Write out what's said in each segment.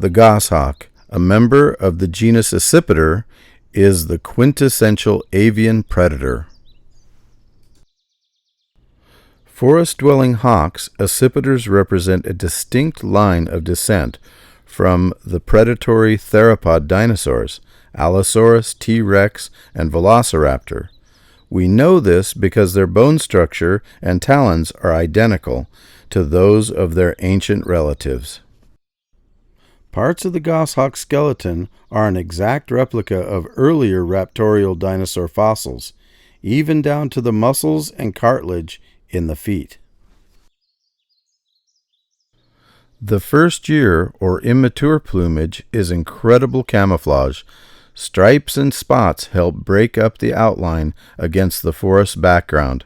The goshawk, a member of the genus Accipiter, is the quintessential avian predator. Forest-dwelling hawks, accipiters represent a distinct line of descent from the predatory theropod dinosaurs, Allosaurus, T-Rex, and Velociraptor. We know this because their bone structure and talons are identical to those of their ancient relatives. Parts of the goshawk skeleton are an exact replica of earlier raptorial dinosaur fossils, even down to the muscles and cartilage in the feet. The first year or immature plumage is incredible camouflage. Stripes and spots help break up the outline against the forest background.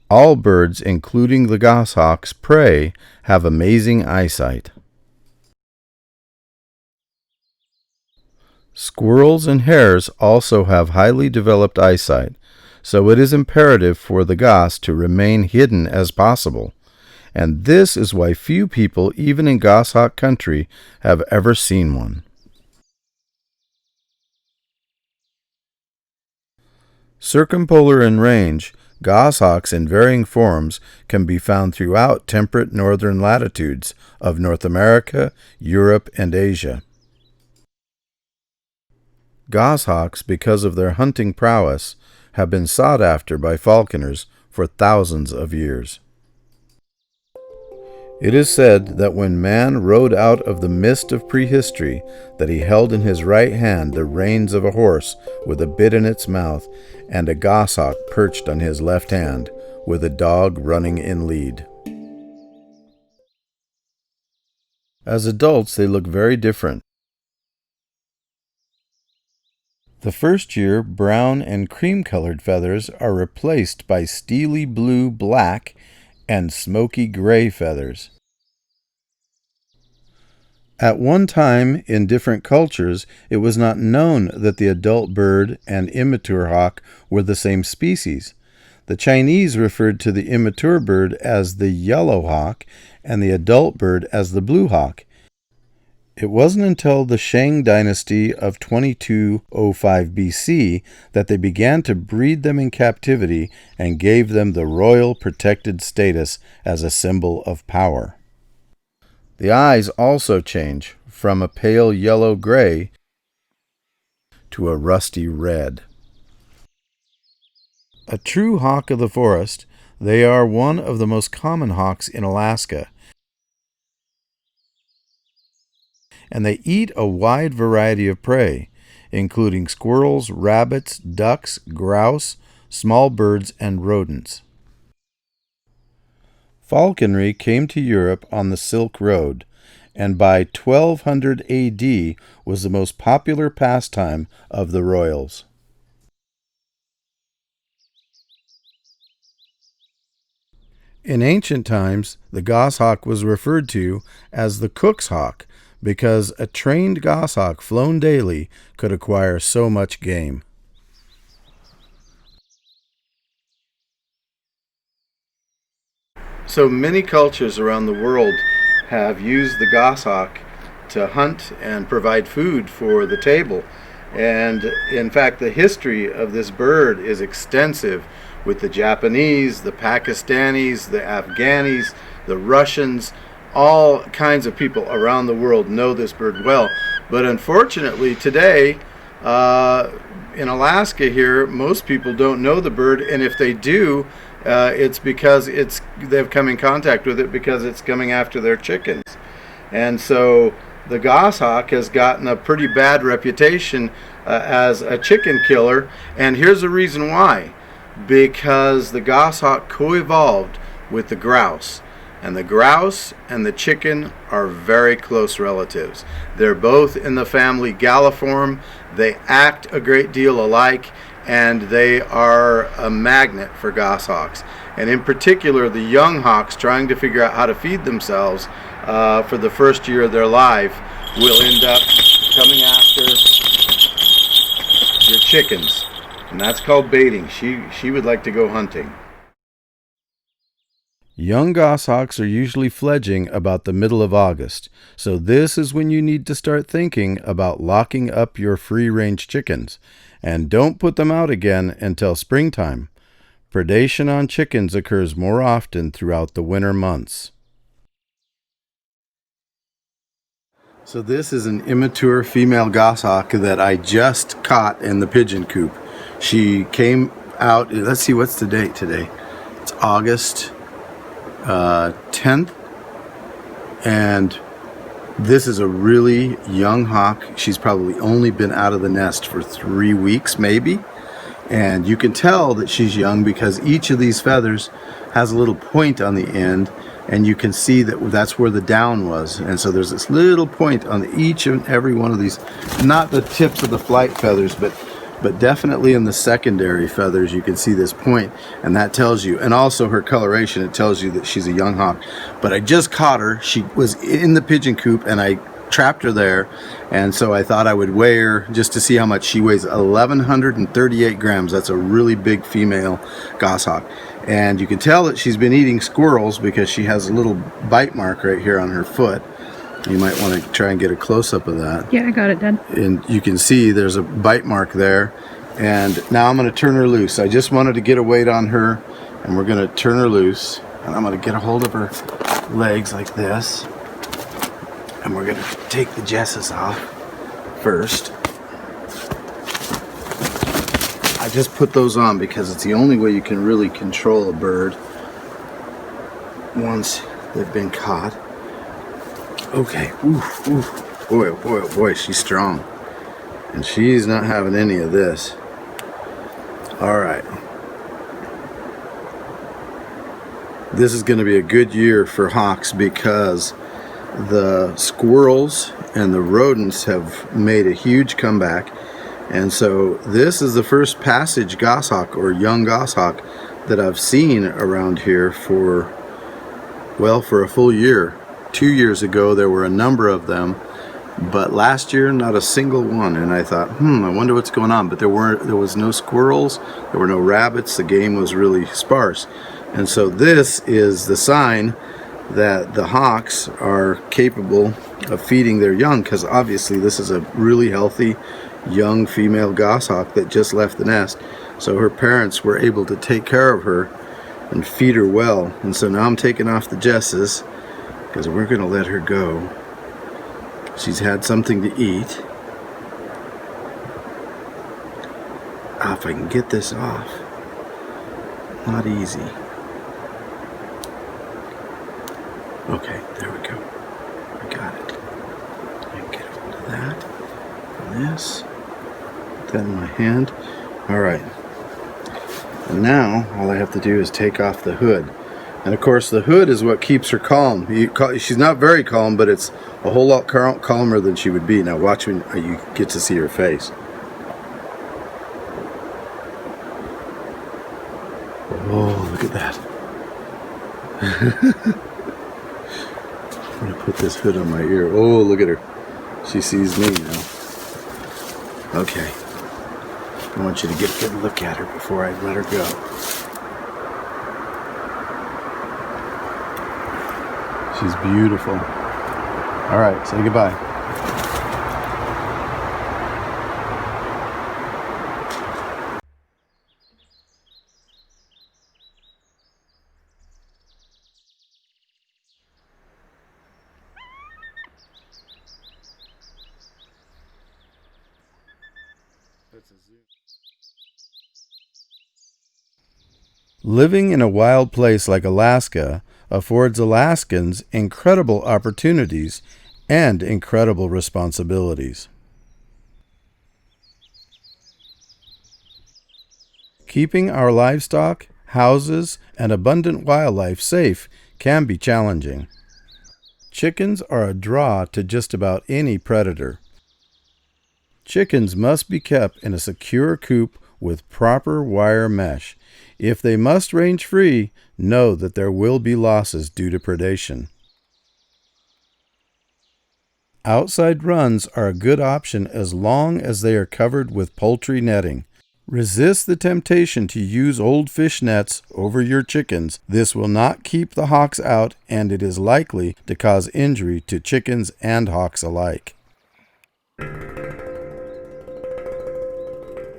All birds, including the goshawk's prey, have amazing eyesight. Squirrels and hares also have highly developed eyesight, so it is imperative for the goss to remain hidden as possible, and this is why few people, even in goshawk country, have ever seen one. Circumpolar in range, goshawks in varying forms can be found throughout temperate northern latitudes of North America, Europe, and Asia. Goshawks, because of their hunting prowess, have been sought after by falconers for thousands of years. It is said that when man rode out of the mist of prehistory, that he held in his right hand the reins of a horse with a bit in its mouth, and a goshawk perched on his left hand, with a dog running in lead. As adults, they look very different. The first year, brown and cream-colored feathers are replaced by steely blue-black and smoky gray feathers. At one time, in different cultures, it was not known that the adult bird and immature hawk were the same species. The Chinese referred to the immature bird as the yellow hawk and the adult bird as the blue hawk. It wasn't until the Shang dynasty of 2205 BC that they began to breed them in captivity and gave them the royal protected status as a symbol of power. The eyes also change from a pale yellow-gray to a rusty red. A true hawk of the forest, they are one of the most common hawks in Alaska, and they eat a wide variety of prey, including squirrels, rabbits, ducks, grouse, small birds, and rodents. Falconry came to Europe on the Silk Road, and by 1200 AD was the most popular pastime of the royals. In ancient times, the goshawk was referred to as the cook's hawk, because a trained goshawk flown daily could acquire so much game. So many cultures around the world have used the goshawk to hunt and provide food for the table. And in fact, the history of this bird is extensive, with the Japanese, the Pakistanis, the Afghanis, the Russians. All kinds of people around the world know this bird well. But unfortunately today, in Alaska here, most people don't know the bird, and if they do, it's because they've come in contact with it because it's coming after their chickens. And so the goshawk has gotten a pretty bad reputation as a chicken killer, and here's the reason why. Because the goshawk co-evolved with the grouse. And the grouse and the chicken are very close relatives. They're both in the family Galliform. They act a great deal alike, and they are a magnet for goshawks. And in particular, the young hawks trying to figure out how to feed themselves for the first year of their life will end up coming after your chickens. And that's called baiting. She would like to go hunting. Young goshawks are usually fledging about the middle of August, so this is when you need to start thinking about locking up your free-range chickens, and don't put them out again until springtime. Predation on chickens occurs more often throughout the winter months. So this is an immature female goshawk that I just caught in the pigeon coop. She came out, let's see, what's the date today? It's August 10th, and this is a really young hawk. She's probably only been out of the nest for 3 weeks maybe, and you can tell that she's young because each of these feathers has a little point on the end, and you can see that that's where the down was, and so there's this little point on each and every one of these, not the tips of the flight feathers, but definitely in the secondary feathers you can see this point, and that tells you, and also her coloration, it tells you that she's a young hawk. But I just caught her. She was in the pigeon coop and I trapped her there, and so I thought I would weigh her just to see how much she weighs. 1,138 grams. That's a really big female goshawk, and you can tell that she's been eating squirrels because she has a little bite mark right here on her foot. You might want to try and get a close-up of that. Yeah, I got it, Dad. And you can see there's a bite mark there. And now I'm going to turn her loose. I just wanted to get a weight on her, and we're going to turn her loose. And I'm going to get a hold of her legs like this. And we're going to take the jesses off first. I just put those on because it's the only way you can really control a bird once they've been caught. Okay, oof, oof. Boy, oh boy, oh boy, she's strong. And she's not having any of this. Alright. This is going to be a good year for hawks because the squirrels and the rodents have made a huge comeback. And so this is the first passage goshawk or young goshawk that I've seen around here for a full year. 2 years ago there were a number of them, but last year not a single one, and I thought, I wonder what's going on. But there was no squirrels, there were no rabbits, the game was really sparse. And so this is the sign that the hawks are capable of feeding their young, because obviously this is a really healthy young female goshawk that just left the nest. So her parents were able to take care of her and feed her well. And so now I'm taking off the jesses because we're going to let her go. She's had something to eat. If I can get this off. Not easy. Okay, there we go. I got it. I can get a hold of that. And this. Put that in my hand. Alright. And now, all I have to do is take off the hood. And of course the hood is what keeps her calm. She's not very calm, but it's a whole lot calmer than she would be. Now watch when you get to see her face. Oh, look at that. I'm going to put this hood on my ear. Oh, look at her. She sees me now. Okay. I want you to get a good look at her before I let her go. She's beautiful. All right, say goodbye. Living in a wild place like Alaska affords Alaskans incredible opportunities and incredible responsibilities. Keeping our livestock, houses, and abundant wildlife safe can be challenging. Chickens are a draw to just about any predator. Chickens must be kept in a secure coop with proper wire mesh. If they must range free, know that there will be losses due to predation. Outside runs are a good option as long as they are covered with poultry netting. Resist the temptation to use old fish nets over your chickens. This will not keep the hawks out, and it is likely to cause injury to chickens and hawks alike.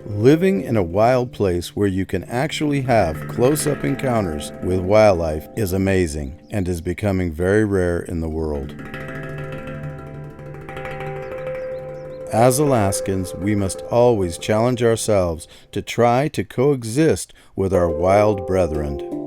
Living in a wild place where you can actually have close-up encounters with wildlife is amazing and is becoming very rare in the world. As Alaskans, we must always challenge ourselves to try to coexist with our wild brethren.